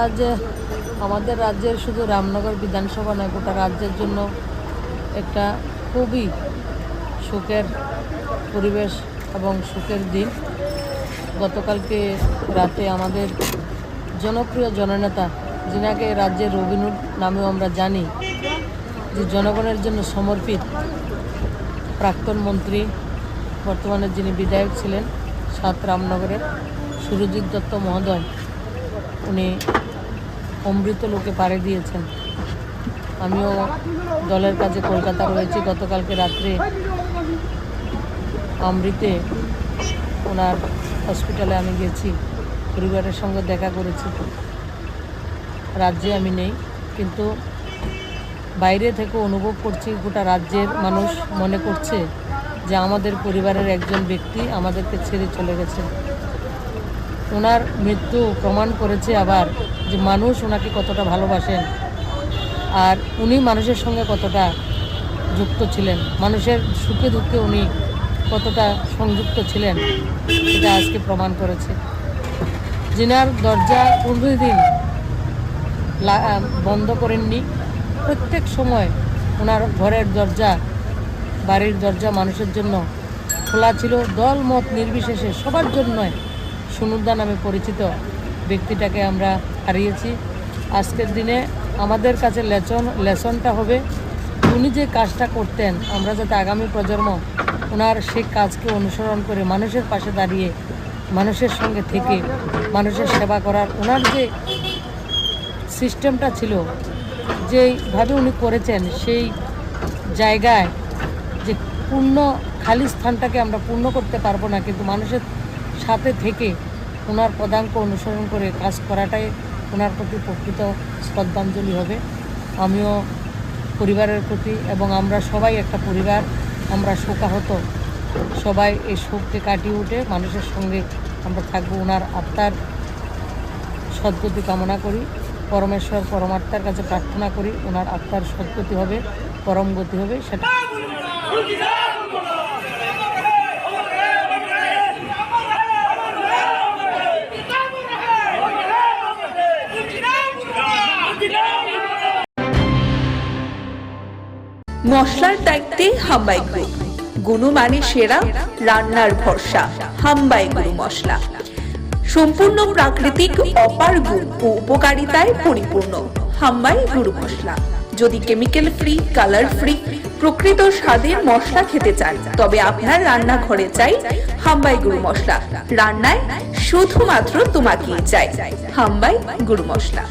আজ আমাদের রাজ্যের শুধু রামনগর বিধানসভা নয়, গোটা রাজ্যের জন্য একটা খুবই সুখের পরিবেশ এবং সুখের দিন। গতকালকে রাতে আমাদের জনপ্রিয় জননেতা, যিনাকে রাজ্যের রবিনুর নামেও আমরা জানি, যে জনগণের জন্য সমর্পিত প্রাক্তন মন্ত্রী, বর্তমানে যিনি বিধায়ক ছিলেন ৭ রামনগরের, সুরজিৎ দত্ত মহোদয়, উনি অমৃত লোকে পাড়ি দিয়েছেন। আমিও দলের কাজে কলকাতা রয়েছি। গতকালকে রাত্রে অমৃতে ওনার হসপিটালে আমি গেছি, পরিবারের সঙ্গে দেখা করেছি। রাজ্যে আমি নেই, কিন্তু বাইরে থেকে অনুভব করছি গোটা রাজ্যের মানুষ মনে করছে যে আমাদের পরিবারের একজন ব্যক্তি আমাদেরকে ছেড়ে চলে গেছে। ওনার মৃত্যু প্রমাণ করেছে আবার যে মানুষ ওনাকে কতটা ভালোবাসেন, আর উনি মানুষের সঙ্গে কতটা যুক্ত ছিলেন, মানুষের সুখে দুঃখে উনি কতটা সংযুক্ত ছিলেন, এটা আজকে প্রমাণ করেছে। যিনার দরজা কোনোদিন বন্ধ করেননি, প্রত্যেক সময় ওনার ঘরের দরজা, বাড়ির দরজা মানুষের জন্য খোলা ছিল। দল মত নির্বিশেষে সবার জন্যই সুনুরদা নামে পরিচিত ব্যক্তিটাকে আমরা হারিয়েছি। আজকের দিনে আমাদের কাছে লেসনটা হবে, উনি যে কাজটা করতেন, আমরা যাতে আগামী প্রজন্ম ওনার সেই কাজকে অনুসরণ করে মানুষের পাশে দাঁড়িয়ে, মানুষের সঙ্গে থেকে মানুষের সেবা করার ওনার যে সিস্টেমটা ছিল, যেইভাবে উনি করেছেন, সেই জায়গায় যে পূর্ণ খালি স্থানটাকে আমরা পূর্ণ করতে পারবো না, কিন্তু মানুষের সাথে থেকে ওনার পদাঙ্ক অনুসরণ করে কাজ করাটাই ওনার প্রতি প্রকৃত শ্রদ্ধাঞ্জলি হবে। আমিও পরিবারের প্রতি, এবং আমরা সবাই একটা পরিবার, আমরা শোকাহত, সবাই এই শোককে কাটিয়ে উঠে মানুষের সঙ্গে আমরা থাকবো। ওনার আত্মার সদ্গতি কামনা করি, পরমেশ্বর পরমাত্মার কাছে প্রার্থনা করি ওনার আত্মার সদ্গতি হবে, পরম গতি হবে। সেটা মশলার দায়িত্বে হাম্বাই গ্রুপ, গুণমানে সেরা, রান্নার ভরসা। হাম্বাই গুরু মশলা সম্পূর্ণ প্রাকৃতিক, অপার গুণ ও উপকারিতায় পরিপূর্ণ। হাম্বাই গুরু মশলা। যদি কেমিক্যাল ফ্রি, কালার ফ্রি, প্রকৃত স্বাদের মশলা খেতে চান, তবে আপনার রান্নাঘরে চাই হাম্বাই গুরু মশলা। রান্নায় শুধুমাত্র তোমাকেই চাই হাম্বাই গুরু মশলা।